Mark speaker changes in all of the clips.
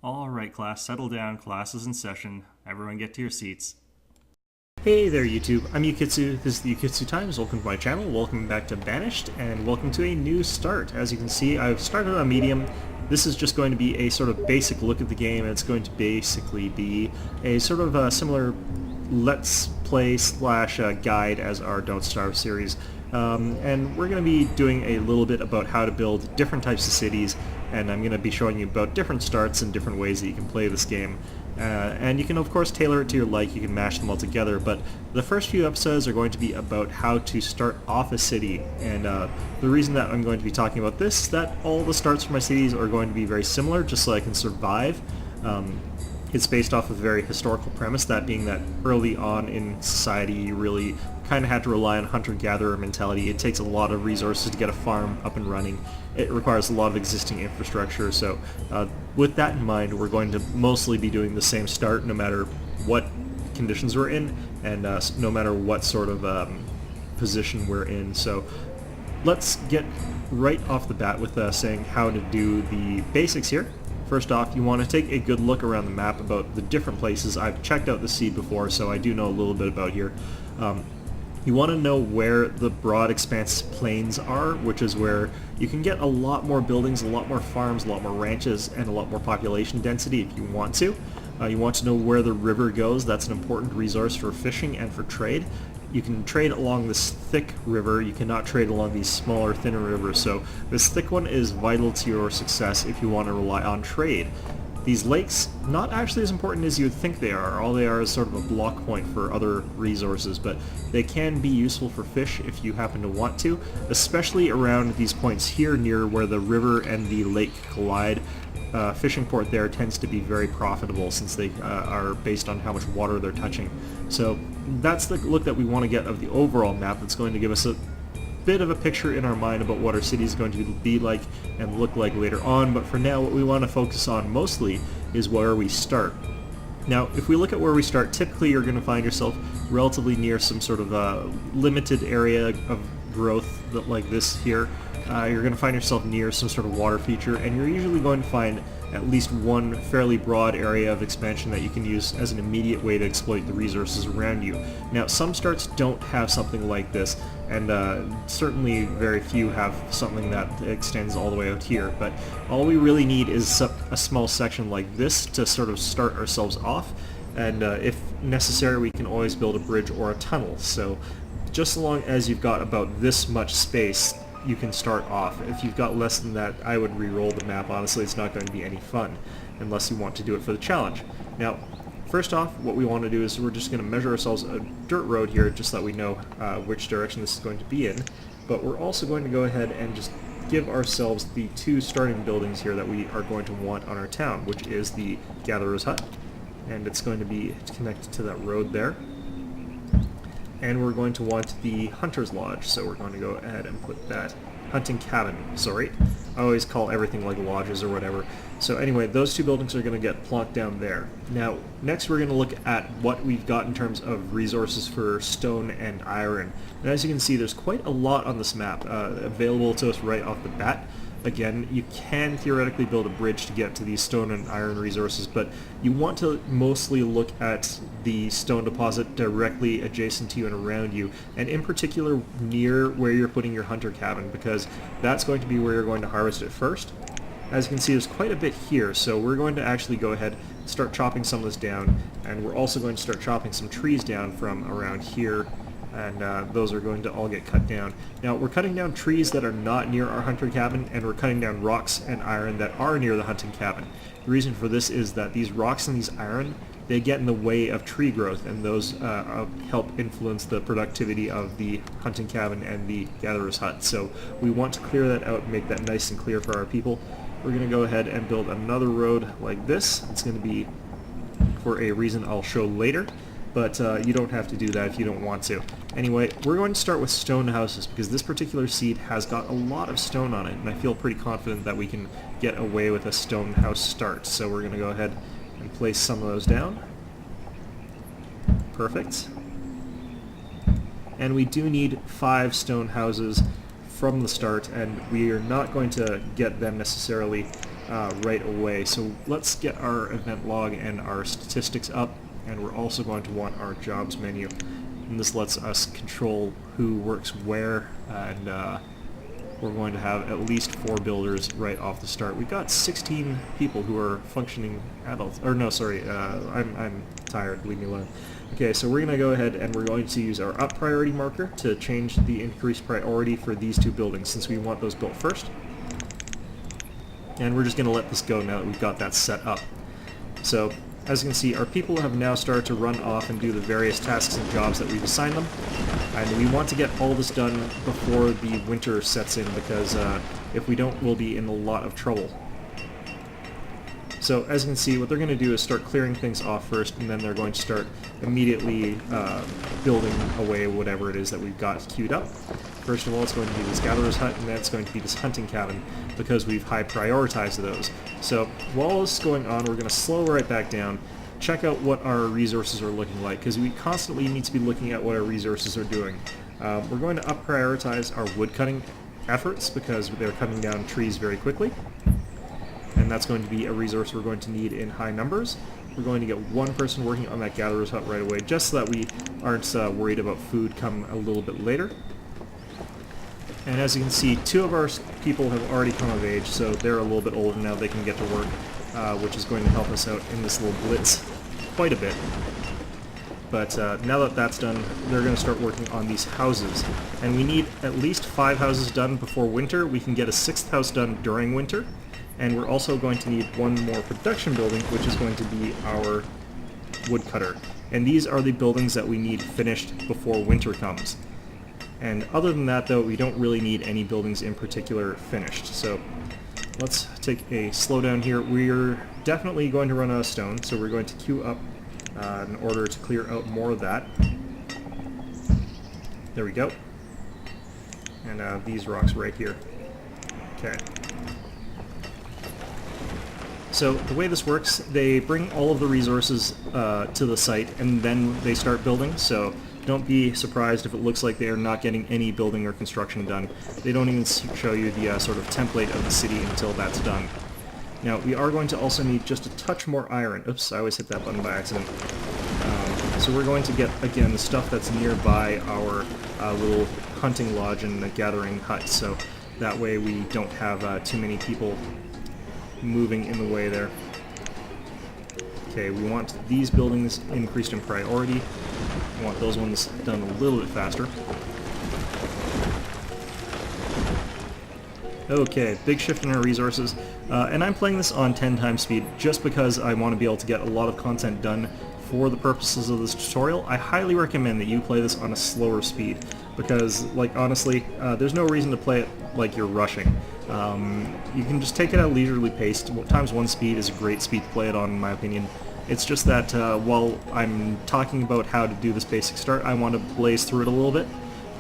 Speaker 1: Alright class, settle down, class is in session, everyone get to your seats.
Speaker 2: Hey there YouTube, I'm Yukitsu, this is the Yukitsu Times, welcome to my channel, welcome back to Banished, and welcome to a new start. As you can see, I've started on medium. This is just going to be a sort of basic look at the game, and it's going to basically be a sort of similar let's play slash guide as our Don't Starve series. And we're going to be doing a little bit about how to build different types of cities, and I'm going to be showing you about different starts and different ways that you can play this game. And you can of course tailor it to your like, you can mash them all together, but the first few episodes are going to be about how to start off a city, and the reason that I'm going to be talking about this is that all the starts for my cities are going to be very similar, just so I can survive. It's based off of a very historical premise, that being that early on in society you really kind of had to rely on hunter-gatherer mentality. It takes a lot of resources to get a farm up and running. It requires a lot of existing infrastructure, so with that in mind, we're going to mostly be doing the same start no matter what conditions we're in, and no matter what sort of position we're in. So let's get right off the bat with saying how to do the basics here. First off, you want to take a good look around the map about the different places. I've checked out the seed before, so I do know a little bit about here. You want to know where the broad expanse plains are, which is where you can get a lot more buildings, a lot more farms, a lot more ranches, and a lot more population density if you want to. You want to know where the river goes. That's an important resource for fishing and for trade. You can trade along this thick river, you cannot trade along these smaller, thinner rivers, so this thick one is vital to your success if you want to rely on trade. These lakes, not actually as important as you would think they are. All they are is sort of a block point for other resources, but they can be useful for fish if you happen to want to, especially around these points here near where the river and the lake collide. Fishing port there tends to be very profitable since they are based on how much water they're touching. So that's the look that we want to get of the overall map. That's going to give us a bit of a picture in our mind about what our city is going to be like and look like later on, but for now what we want to focus on mostly is where we start. Now, if we look at where we start, typically you're going to find yourself relatively near some sort of limited area of growth like this here. You're going to find yourself near some sort of water feature, and you're usually going to find at least one fairly broad area of expansion that you can use as an immediate way to exploit the resources around you. Now, some starts don't have something like this, and certainly very few have something that extends all the way out here, but all we really need is a small section like this to sort of start ourselves off, and if necessary we can always build a bridge or a tunnel. So just so long as you've got about this much space, you can start off. If you've got less than that, I would re-roll the map. Honestly, it's not going to be any fun unless you want to do it for the challenge. Now, first off, what we want to do is we're just going to measure ourselves a dirt road here just so that we know which direction this is going to be in, but we're also going to go ahead and just give ourselves the two starting buildings here that we are going to want on our town, which is the Gatherer's Hut, and it's going to be connected to that road there. And we're going to want the Hunter's Lodge, so we're going to go ahead and put that hunting cabin, sorry. I always call everything like lodges or whatever. So anyway, those two buildings are going to get plonked down there. Now, next we're going to look at what we've got in terms of resources for stone and iron. And as you can see, there's quite a lot on this map available to us right off the bat. Again, you can theoretically build a bridge to get to these stone and iron resources, but you want to mostly look at the stone deposit directly adjacent to you and around you, and in particular near where you're putting your hunter cabin, because that's going to be where you're going to harvest it first. As you can see, there's quite a bit here, so we're going to actually go ahead and start chopping some of this down, and we're also going to start chopping some trees down from around here, and those are going to all get cut down. Now, we're cutting down trees that are not near our hunter cabin, and we're cutting down rocks and iron that are near the hunting cabin. The reason for this is that these rocks and these iron, they get in the way of tree growth, and those help influence the productivity of the hunting cabin and the Gatherer's Hut. So we want to clear that out and make that nice and clear for our people. We're going to go ahead and build another road like this. It's going to be for a reason I'll show later, but you don't have to do that if you don't want to. Anyway, we're going to start with stone houses because this particular seed has got a lot of stone on it, and I feel pretty confident that we can get away with a stone house start. So we're going to go ahead and place some of those down. Perfect. And we do need 5 stone houses from the start, and we are not going to get them necessarily right away. So let's get our event log and our statistics up, and we're also going to want our jobs menu. And this lets us control who works where, and we're going to have at least 4 builders right off the start. We've got 16 people who are functioning adults. Or no, sorry, I'm tired, leave me alone. Okay, so we're going to go ahead and we're going to use our up priority marker to change the increased priority for these 2 buildings since we want those built first. And we're just going to let this go now that we've got that set up. So, as you can see, our people have now started to run off and do the various tasks and jobs that we've assigned them. And we want to get all this done before the winter sets in, because if we don't, we'll be in a lot of trouble. So, as you can see, what they're going to do is start clearing things off first, and then they're going to start immediately building away whatever it is that we've got queued up. First of all, it's going to be this gatherer's hut, and then it's going to be this hunting cabin, because we've high prioritized those. So while this is going on, we're going to slow right back down, check out what our resources are looking like, because we constantly need to be looking at what our resources are doing. We're going to up prioritize our wood cutting efforts, because they're cutting down trees very quickly, and that's going to be a resource we're going to need in high numbers. We're going to get 1 person working on that gatherer's hut right away, just so that we aren't worried about food come a little bit later. And as you can see, 2 of our people have already come of age, so they're a little bit older now, they can get to work, which is going to help us out in this little blitz quite a bit. But now that that's done, they're going to start working on these houses. And we need at least 5 houses done before winter. We can get a 6th house done during winter. And we're also going to need 1 more production building, which is going to be our woodcutter. And these are the buildings that we need finished before winter comes. And other than that, though, we don't really need any buildings in particular finished. So let's take a slowdown here. We're definitely going to run out of stone, so we're going to queue up in order to clear out more of that. There we go. And these rocks right here. Okay. So the way this works, they bring all of the resources to the site, and then they start building. So don't be surprised if it looks like they are not getting any building or construction done. They don't even show you the sort of template of the city until that's done. Now, we are going to also need just a touch more iron. Oops, I always hit that button by accident. So we're going to get, again, the stuff that's nearby our little hunting lodge and the gathering hut, so that way we don't have too many people moving in the way there. Okay, we want these buildings increased in priority. We want those ones done a little bit faster. Okay, big shift in our resources. And I'm playing this on 10 times speed just because I want to be able to get a lot of content done for the purposes of this tutorial. I highly recommend that you play this on a slower speed because, like, honestly, there's no reason to play it like you're rushing. You can just take it at a leisurely pace. Times 1 speed is a great speed to play it on, in my opinion. It's just that while I'm talking about how to do this basic start, I want to blaze through it a little bit,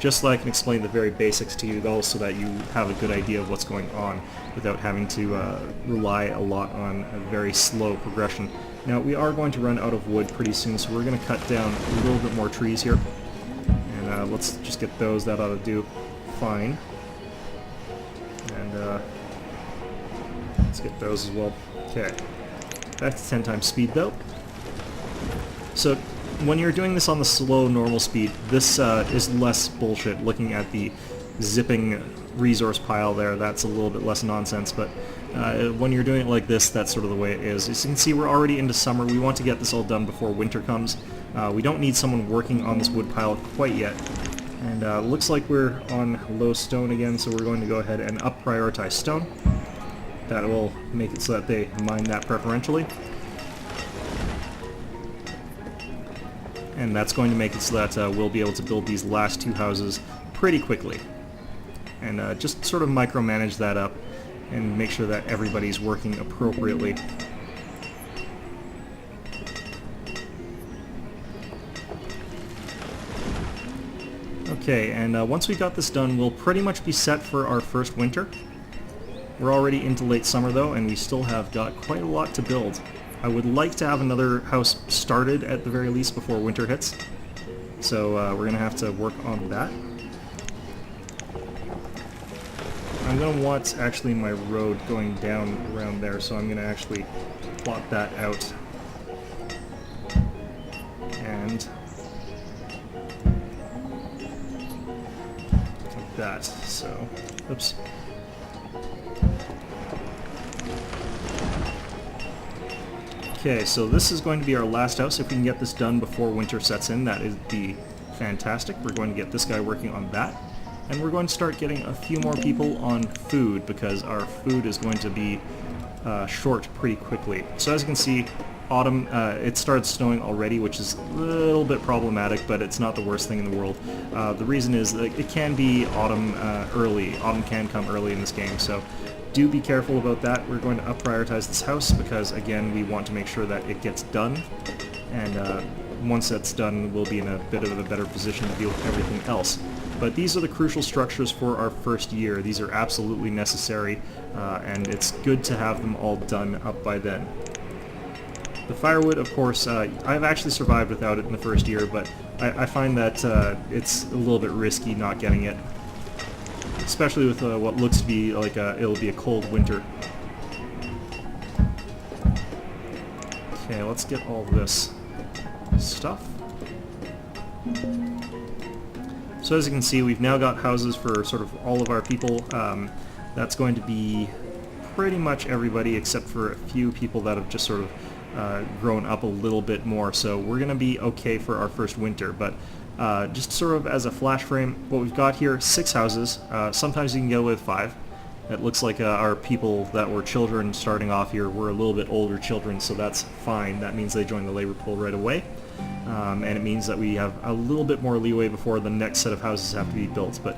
Speaker 2: just so I can explain the very basics to you, though, so that you have a good idea of what's going on without having to rely a lot on a very slow progression. Now, we are going to run out of wood pretty soon, so we're going to cut down a little bit more trees here. And let's just get those. That ought to do fine. And let's get those as well. Okay. Back to 10 times speed, though. So when you're doing this on the slow, normal speed, this is less bullshit. Looking at the zipping resource pile there, that's a little bit less nonsense, but when you're doing it like this, that's sort of the way it is. As you can see, we're already into summer. We want to get this all done before winter comes. We don't need someone working on this wood pile quite yet. And looks like we're on low stone again, so we're going to go ahead and up prioritize stone. That will make it so that they mine that preferentially. And that's going to make it so that we'll be able to build these last 2 houses pretty quickly. And just sort of micromanage that up and make sure that everybody's working appropriately. Okay, and once we got this done, we'll pretty much be set for our first winter. We're already into late summer though, and we still have got quite a lot to build. I would like to have another house started at the very least before winter hits, so we're going to have to work on that. I'm going to want actually my road going down around there, so I'm going to actually plot that out. And like that, so, oops. Okay, so this is going to be our last house. If we can get this done before winter sets in, that would be fantastic. We're going to get this guy working on that. And we're going to start getting a few more people on food, because our food is going to be short pretty quickly. So as you can see, autumn, it started snowing already, which is a little bit problematic, but it's not the worst thing in the world. The reason is that it can be autumn early. Autumn can come early in this game, so do be careful about that. We're going to prioritize this house because, again, we want to make sure that it gets done. And once that's done, we'll be in a bit of a better position to deal with everything else. But these are the crucial structures for our first year. These are absolutely necessary, and it's good to have them all done up by then. The firewood, of course, I've actually survived without it in the first year, but I find that it's a little bit risky not getting it. Especially with what looks to be like it'll be a cold winter. Okay, let's get all this stuff. So as you can see, we've now got houses for sort of all of our people. That's going to be pretty much everybody except for a few people that have just sort of grown up a little bit more. So we're going to be okay for our first winter, but just sort of as a flash frame, what we've got here, 6 houses. Sometimes you can get away with 5. It looks like our people that were children starting off here were a little bit older children, so that's fine. That means they join the labor pool right away. And it means that we have a little bit more leeway before the next set of houses have to be built. But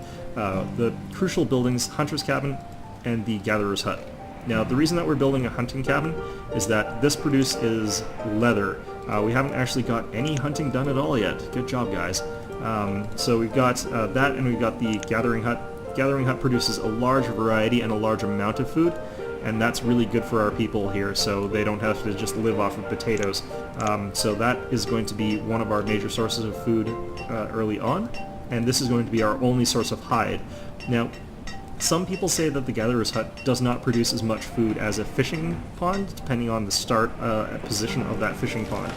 Speaker 2: the crucial buildings, Hunter's Cabin and the Gatherer's Hut. Now, the reason that we're building a hunting cabin is that this produces leather. We haven't actually got any hunting done at all yet. Good job, guys. So we've got that, and we've got the Gathering Hut. Gathering Hut produces a large variety and a large amount of food, and that's really good for our people here, so they don't have to just live off of potatoes. So that is going to be one of our major sources of food early on, and this is going to be our only source of hide. Now, some people say that the Gatherer's Hut does not produce as much food as a fishing pond, depending on the start position of that fishing pond.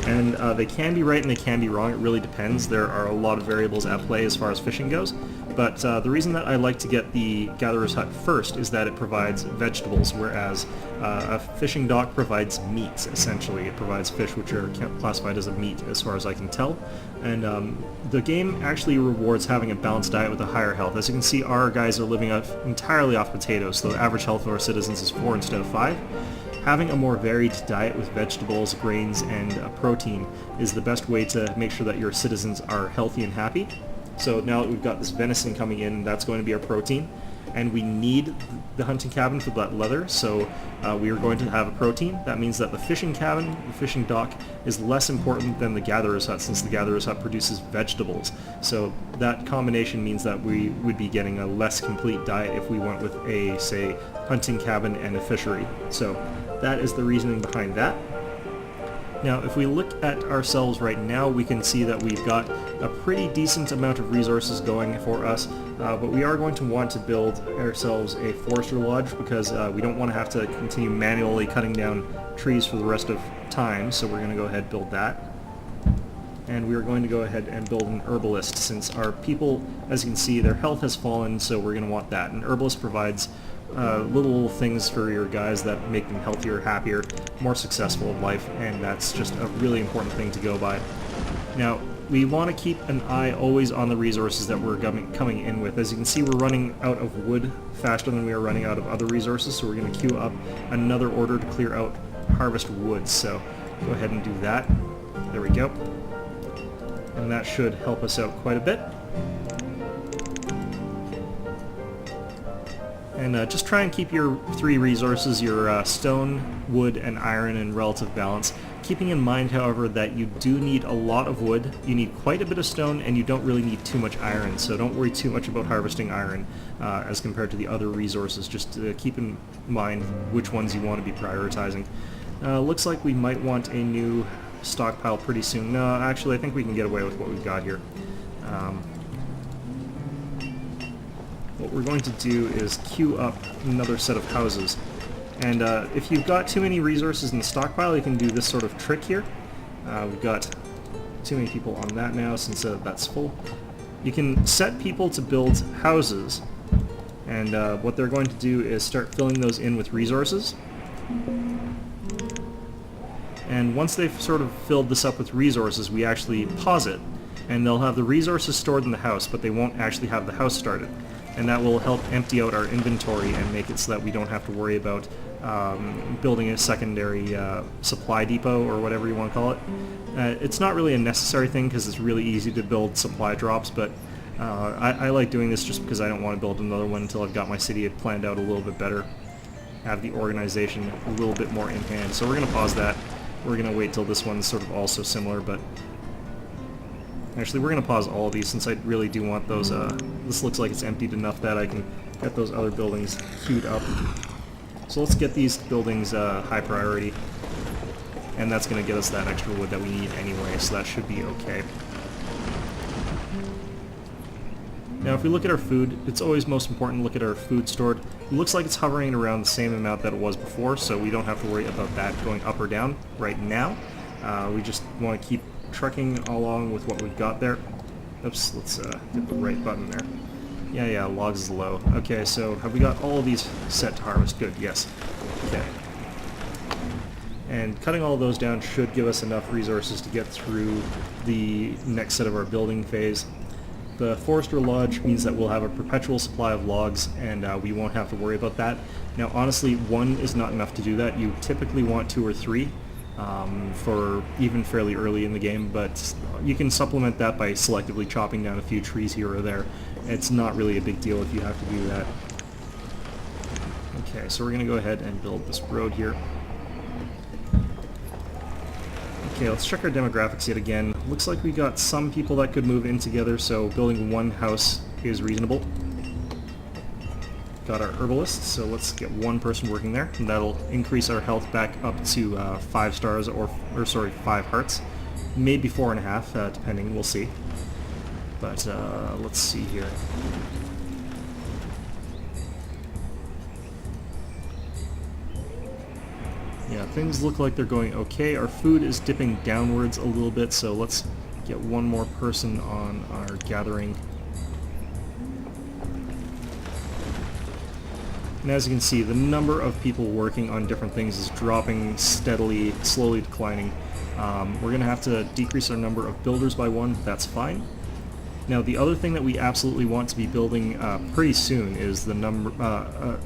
Speaker 2: And they can be right and they can be wrong. It really depends. There are a lot of variables at play as far as fishing goes. But the reason that I like to get the Gatherer's Hut first is that it provides vegetables, whereas a fishing dock provides meats, essentially. It provides fish, which are classified as a meat, as far as I can tell. And the game actually rewards having a balanced diet with a higher health. As you can see, our guys are living entirely off potatoes, so the average health of our citizens is 4 instead of 5. Having a more varied diet with vegetables, grains, and protein is the best way to make sure that your citizens are healthy and happy. So now that we've got this venison coming in, that's going to be our protein. And we need the hunting cabin for that leather, so we are going to have a protein. That means that the fishing cabin, the fishing dock, is less important than the Gatherer's Hut, since the Gatherer's Hut produces vegetables. So that combination means that we would be getting a less complete diet if we went with a, say, hunting cabin and a fishery. So that is the reasoning behind that. Now, if we look at ourselves right now, we can see that we've got a pretty decent amount of resources going for us, but we are going to want to build ourselves a forester lodge because we don't want to have to continue manually cutting down trees for the rest of time, so we're going to go ahead and build that. And we are going to go ahead and build an herbalist, since our people, as you can see, their health has fallen, so we're going to want that. An herbalist provides little things for your guys that make them healthier, happier, more successful in life, and that's just a really important thing to go by. Now, we want to keep an eye always on the resources that we're coming in with. As you can see, we're running out of wood faster than we are running out of other resources, so we're going to queue up another order to clear out harvest wood. So go ahead and do that. There we go. And that should help us out quite a bit. And just try and keep your 3 resources, your stone, wood, and iron, in relative balance. Keeping in mind, however, that you do need a lot of wood, you need quite a bit of stone, and you don't really need too much iron, so don't worry too much about harvesting iron as compared to the other resources. Just keep in mind which ones you want to be prioritizing. Looks like we might want a new stockpile pretty soon. No, actually, I think we can get away with what we've got here. what we're going to do is queue up another set of houses. And if you've got too many resources in the stockpile, you can do this sort of trick here. We've got too many people on that now since that's full. You can set people to build houses, and what they're going to do is start filling those in with resources. And once they've sort of filled this up with resources, we actually pause it, and they'll have the resources stored in the house, but they won't actually have the house started. And that will help empty out our inventory and make it so that we don't have to worry about building a secondary supply depot, or whatever you want to call it. It's not really a necessary thing because it's really easy to build supply drops, but I like doing this just because I don't want to build another one until I've got my city planned out a little bit better, have the organization a little bit more in hand. So we're going to pause that. We're going to wait till this one's sort of also similar, but actually we're going to pause all of these since I really do want those. This looks like it's emptied enough that I can get those other buildings queued up. So let's get these buildings high priority, and that's going to get us that extra wood that we need anyway, so that should be okay. Now if we look at our food, it's always most important to look at our food stored. It looks like it's hovering around the same amount that it was before, so we don't have to worry about that going up or down right now. We just want to keep trucking along with what we've got there. Oops, let's get the right button there. Yeah, logs is low. Okay, so have we got all of these set to harvest? Good, yes. Okay. And cutting all of those down should give us enough resources to get through the next set of our building phase. The Forester Lodge means that we'll have a perpetual supply of logs, and we won't have to worry about that. Now, honestly, one is not enough to do that. You typically want 2 or 3 for even fairly early in the game, but you can supplement that by selectively chopping down a few trees here or there. It's not really a big deal if you have to do that. Okay, so we're going to go ahead and build this road here. Okay, let's check our demographics yet again. Looks like we got some people that could move in together, so building one house is reasonable. Got our herbalist, so let's get one person working there, and that'll increase our health back up to 5 stars, or sorry, 5 hearts. Maybe 4.5, depending, we'll see. But let's see here. Yeah, things look like they're going okay. Our food is dipping downwards a little bit, so let's get one more person on our gathering. And as you can see, the number of people working on different things is dropping steadily, slowly declining. We're going to have to decrease our number of builders by 1, that's fine. Now, the other thing that we absolutely want to be building pretty soon is the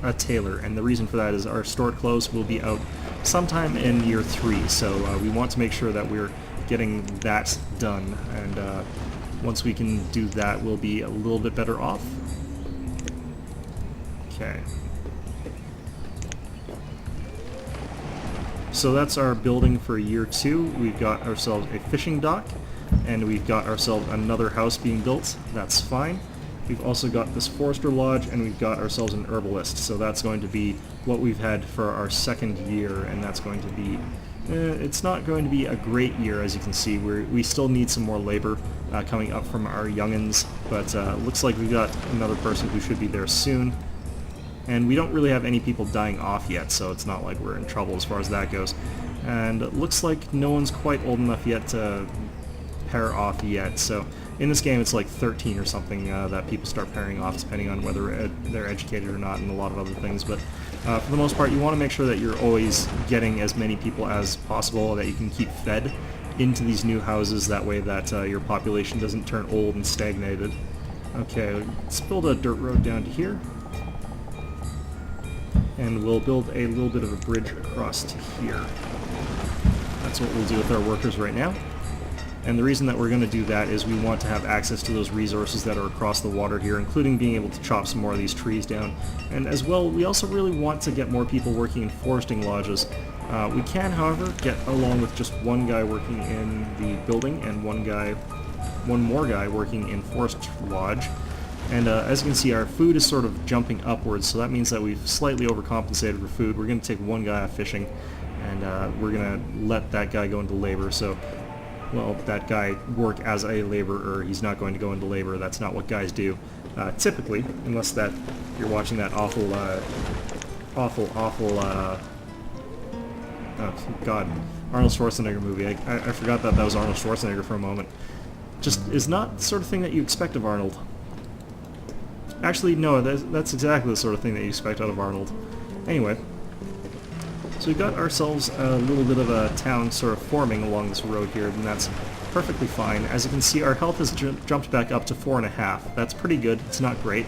Speaker 2: a tailor, and the reason for that is our stored clothes will be out sometime in year 3, so we want to make sure that we're getting that done, and once we can do that, we'll be a little bit better off. Okay. So that's our building for year 2. We've got ourselves a fishing dock, and we've got ourselves another house being built. That's fine. We've also got this Forester Lodge, and we've got ourselves an herbalist. So that's going to be what we've had for our 2nd year, and that's going to be... it's not going to be a great year, as you can see. We still need some more labor coming up from our youngins, but looks like we've got another person who should be there soon. And we don't really have any people dying off yet, so it's not like we're in trouble as far as that goes. And it looks like no one's quite old enough yet to pair off yet, so in this game it's like 13 or something that people start pairing off, depending on whether they're educated or not, and a lot of other things. But for the most part, you want to make sure that you're always getting as many people as possible that you can keep fed into these new houses, that way that your population doesn't turn old and stagnated. Okay, let's build a dirt road down to here. And we'll build a little bit of a bridge across to here. That's what we'll do with our workers right now. And the reason that we're going to do that is we want to have access to those resources that are across the water here, including being able to chop some more of these trees down. And as well, we also really want to get more people working in foresting lodges. We can, however, get along with just one guy working in the building and one more guy working in Forest Lodge. And as you can see, our food is sort of jumping upwards, so that means that we've slightly overcompensated for food. We're going to take one guy off fishing, and we're going to let that guy go into labor. So well, that guy work as a laborer. He's not going to go into labor. That's not what guys do, typically, unless that you're watching that awful, oh God, Arnold Schwarzenegger movie. I forgot that was Arnold Schwarzenegger for a moment. Just is not the sort of thing that you expect of Arnold. Actually, no, that's exactly the sort of thing that you expect out of Arnold. Anyway, so we've got ourselves a little bit of a town sort of forming along this road here, and that's perfectly fine. As you can see, our health has jumped back up to 4.5. That's pretty good. It's not great.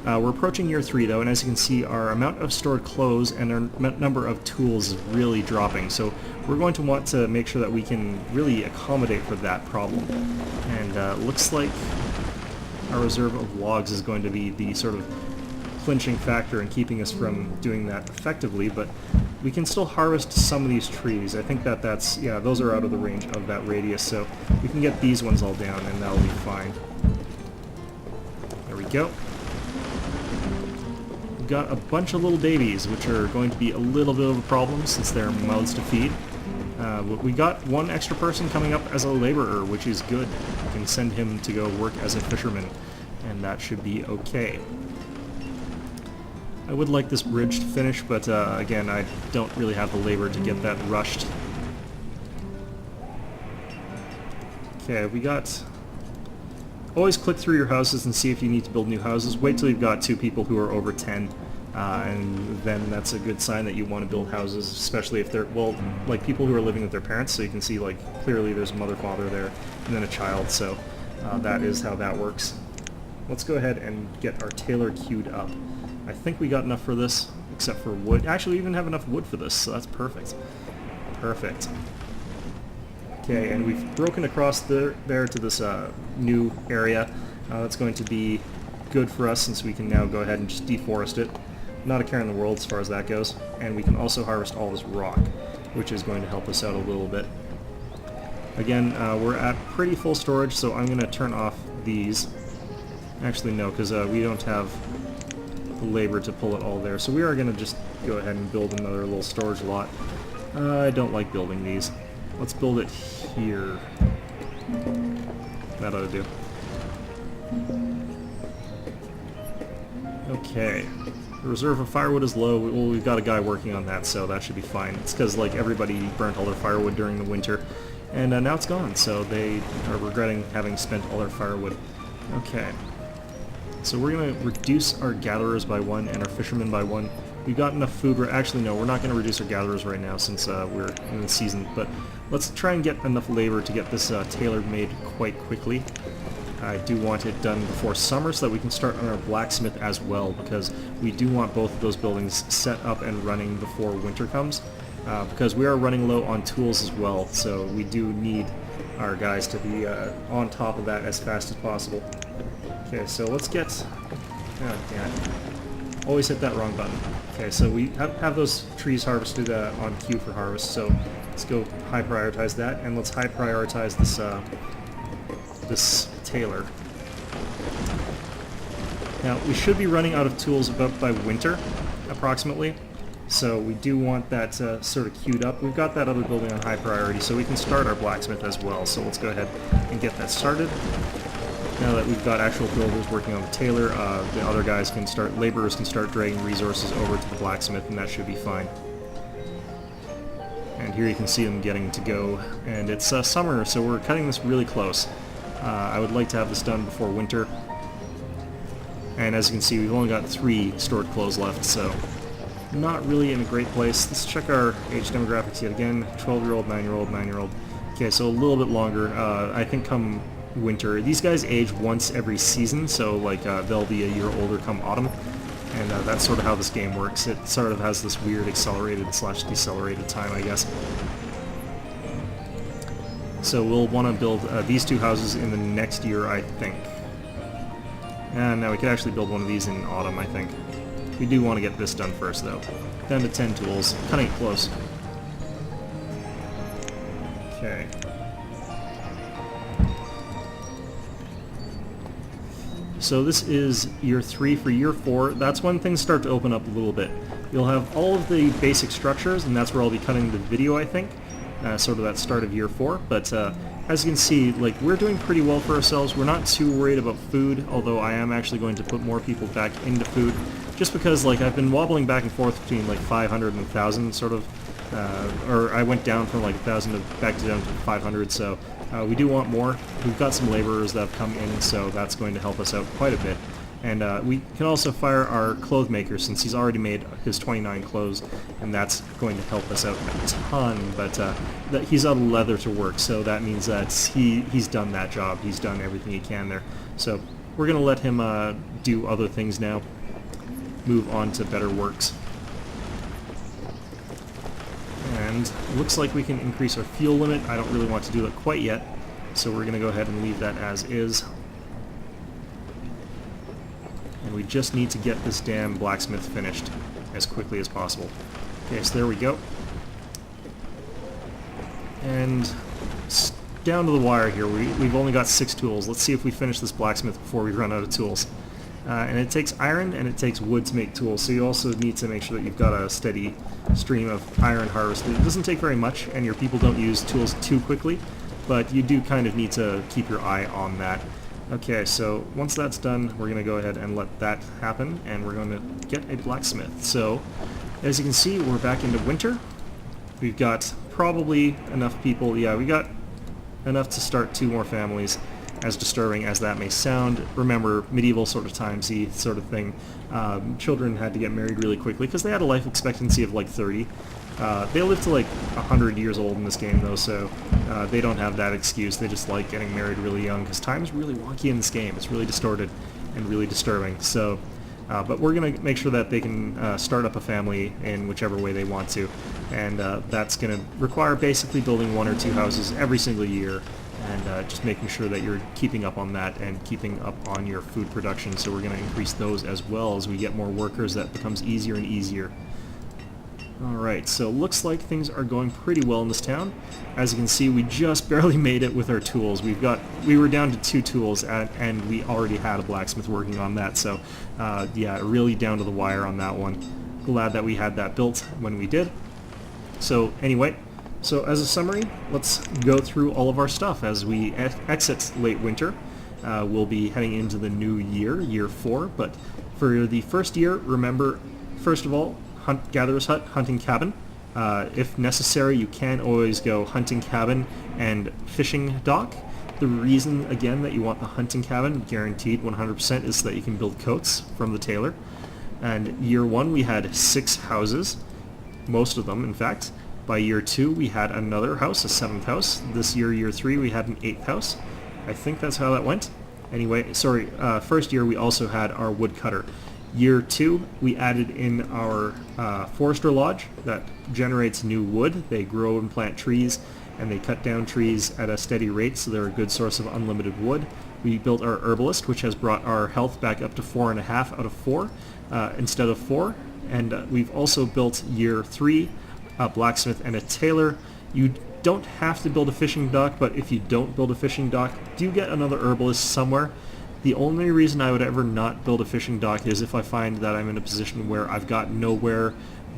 Speaker 2: We're approaching year 3 though, and as you can see, our amount of stored clothes and our number of tools is really dropping. So we're going to want to make sure that we can really accommodate for that problem. And looks like our reserve of logs is going to be the sort of clinching factor in keeping us from doing that effectively, but we can still harvest some of these trees. I think that's, yeah, those are out of the range of that radius, so we can get these ones all down and that'll be fine. There we go. We've got a bunch of little babies, which are going to be a little bit of a problem since they're mouths to feed. We got one extra person coming up as a laborer, which is good. We can send him to go work as a fisherman, and that should be okay. I would like this bridge to finish, but again, I don't really have the labor to get that rushed. Okay, we got... Always click through your houses and see if you need to build new houses. Wait till you've got 2 people who are over 10. And then that's a good sign that you want to build houses, especially if they're, well, like people who are living with their parents, so you can see, like, clearly there's a mother, father there, and then a child, so that is how that works. Let's go ahead and get our tailor queued up. I think we got enough for this, except for wood. Actually, we even have enough wood for this, so that's perfect. Perfect. Okay, and we've broken across there to this new area. That's going to be good for us since we can now go ahead and just deforest it. Not a care in the world as far as that goes. And we can also harvest all this rock, which is going to help us out a little bit. Again, we're at pretty full storage, so I'm going to turn off these. Actually, no, because we don't have the labor to pull it all there. So we are going to just go ahead and build another little storage lot. I don't like building these. Let's build it here. That ought to do. Okay. The reserve of firewood is low. Well, we've got a guy working on that, so that should be fine. It's because, like, everybody burnt all their firewood during the winter, and now it's gone, so they are regretting having spent all their firewood. Okay. So we're going to reduce our gatherers by 1 and our fishermen by 1. We've got enough food. Actually, no, we're not going to reduce our gatherers right now since we're in the season, but let's try and get enough labor to get this tailor made quite quickly. I do want it done before summer so that we can start on our blacksmith as well, because we do want both of those buildings set up and running before winter comes, because we are running low on tools as well, so we do need our guys to be on top of that as fast as possible. Okay, so let's get... Oh, damn it. Always hit that wrong button. Okay, so we have those trees harvested on queue for harvest, so let's go high prioritize that, and let's high prioritize this this tailor. Now, we should be running out of tools about by winter, approximately, so we do want that sort of queued up. We've got that other building on high priority, so we can start our blacksmith as well, so let's go ahead and get that started. Now that we've got actual builders working on the tailor, the other guys can start, laborers can start dragging resources over to the blacksmith, and that should be fine. And here you can see them getting to go, and it's summer, so we're cutting this really close. I would like to have this done before winter, and as you can see, we've only got 3 stored clothes left, so not really in a great place. Let's check our age demographics yet again. 12-year-old, 9-year-old, 9-year-old. Okay, so a little bit longer. I think come winter, these guys age once every season, so like they'll be a year older come autumn, and that's sort of how this game works. It sort of has this weird accelerated / decelerated time, I guess. So we'll want to build these 2 houses in the next year, I think. And now we could actually build one of these in autumn, I think. We do want to get this done first, though. Down to 10 tools. Cutting it close. Okay. So this is year 3 for year 4. That's when things start to open up a little bit. You'll have all of the basic structures, and that's where I'll be cutting the video, I think. Sort of that start of year 4, but as you can see, like, we're doing pretty well for ourselves. We're not too worried about food, although I am actually going to put more people back into food, just because, like, I've been wobbling back and forth between, like, 500 and 1,000, sort of, or I went down from, like, 1,000 to back down to 500, so we do want more. We've got some laborers that have come in, so that's going to help us out quite a bit. And we can also fire our clothes maker, since he's already made his 29 clothes, and that's going to help us out a ton. But he's out of leather to work, so that means that he's done that job. He's done everything he can there. So we're going to let him do other things now. Move on to better works. And it looks like we can increase our fuel limit. I don't really want to do that quite yet, so we're going to go ahead and leave that as is. And we just need to get this damn blacksmith finished as quickly as possible. Okay, so there we go. And down to the wire here. We've only got 6 tools. Let's see if we finish this blacksmith before we run out of tools. And it takes iron and it takes wood to make tools, so you also need to make sure that you've got a steady stream of iron harvested. It doesn't take very much, and your people don't use tools too quickly, but you do kind of need to keep your eye on that. Okay, so once that's done, we're going to go ahead and let that happen, and we're going to get a blacksmith. So, as you can see, we're back into winter. We've got probably enough people. Yeah, we got enough to start 2 more families, as disturbing as that may sound. Remember, medieval sort of timesy sort of thing. Children had to get married really quickly, because they had a life expectancy of like 30. They live to like 100 years old in this game, though, so they don't have that excuse. They just like getting married really young, because time is really wonky in this game. It's really distorted and really disturbing. So, but we're going to make sure that they can start up a family in whichever way they want to, and that's going to require basically building 1 or 2 houses every single year, and just making sure that you're keeping up on that and keeping up on your food production. So we're going to increase those as well as we get more workers. That becomes easier and easier. Alright, so looks like things are going pretty well in this town. As you can see, we just barely made it with our tools. We were down to 2 tools, and we already had a blacksmith working on that, so yeah, really down to the wire on that one. Glad that we had that built when we did. So anyway, so as a summary, let's go through all of our stuff as we exit late winter. We'll be heading into the new year, year 4, but for the first year, remember, first of all, Gatherer's Hut, Hunting Cabin. If necessary, you can always go Hunting Cabin and Fishing Dock. The reason, again, that you want the Hunting Cabin, guaranteed 100%, is so that you can build coats from the tailor. And year 1, we had 6 houses, most of them, in fact. By year 2, we had another house, a 7th house. This year, year 3, we had an 8th house. I think that's how that went. Anyway, sorry, first year, we also had our woodcutter. Year 2, we added in our forester lodge that generates new wood. They grow and plant trees, and they cut down trees at a steady rate, so they're a good source of unlimited wood. We built our herbalist, which has brought our health back up to 4.5 out of 4 instead of 4. And we've also built year 3, a blacksmith and a tailor. You don't have to build a fishing dock, but if you don't build a fishing dock, do get another herbalist somewhere. The only reason I would ever not build a fishing dock is if I find that I'm in a position where I've got nowhere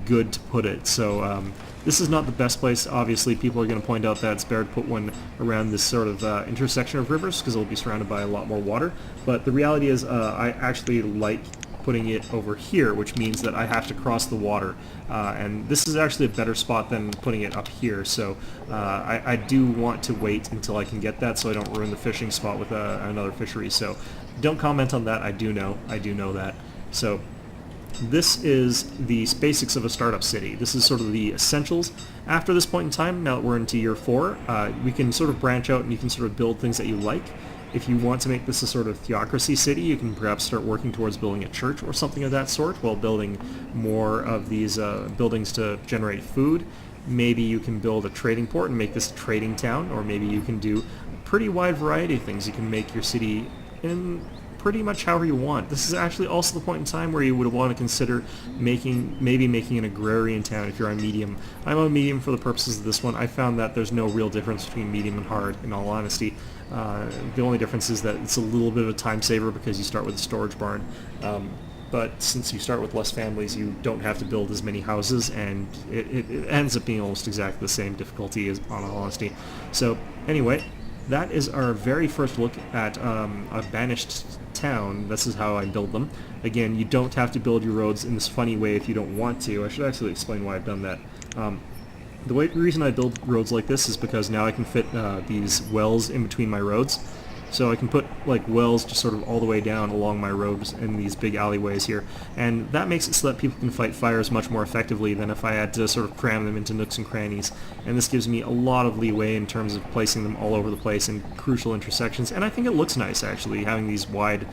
Speaker 2: good to put it. So this is not the best place. Obviously, people are going to point out that it's better to put one around this sort of intersection of rivers, because it'll be surrounded by a lot more water. But the reality is I actually like putting it over here, which means that I have to cross the water. And this is actually a better spot than putting it up here, so I do want to wait until I can get that so I don't ruin the fishing spot with another fishery. So don't comment on that. I do know that. So this is the basics of a startup city. This is sort of the essentials. After this point in time, now that we're into year 4, we can sort of branch out and you can sort of build things that you like. If you want to make this a sort of theocracy city, you can perhaps start working towards building a church or something of that sort, while building more of these buildings to generate food. Maybe you can build a trading port and make this a trading town, or maybe you can do a pretty wide variety of things. You can make your city in pretty much however you want. This is actually also the point in time where you would want to consider maybe making an agrarian town if you're on medium. I'm on medium for the purposes of this one. I found that there's no real difference between medium and hard, in all honesty. The only difference is that it's a little bit of a time saver because you start with a storage barn. But since you start with less families, you don't have to build as many houses, and it ends up being almost exactly the same difficulty, as, in all honesty. So anyway, that is our very first look at a banished town. This is how I build them. Again, you don't have to build your roads in this funny way if you don't want to. I should actually explain why I've done that. The reason I build roads like this is because now I can fit these wells in between my roads. So I can put like wells just sort of all the way down along my roads in these big alleyways here, and that makes it so that people can fight fires much more effectively than if I had to sort of cram them into nooks and crannies. And this gives me a lot of leeway in terms of placing them all over the place in crucial intersections, and I think it looks nice actually, having these wide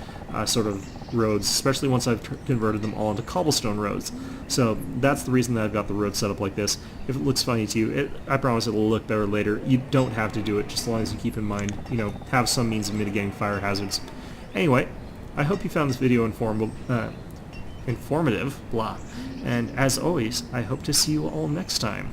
Speaker 2: sort of roads, especially once I've converted them all into cobblestone roads. So that's the reason that I've got the road set up like this. If it looks funny to you, I promise it'll look better later. You don't have to do it, just as long as you keep in mind, you know, have some means of mitigating fire hazards. Anyway, I hope you found this video informative, blah. And as always, I hope to see you all next time.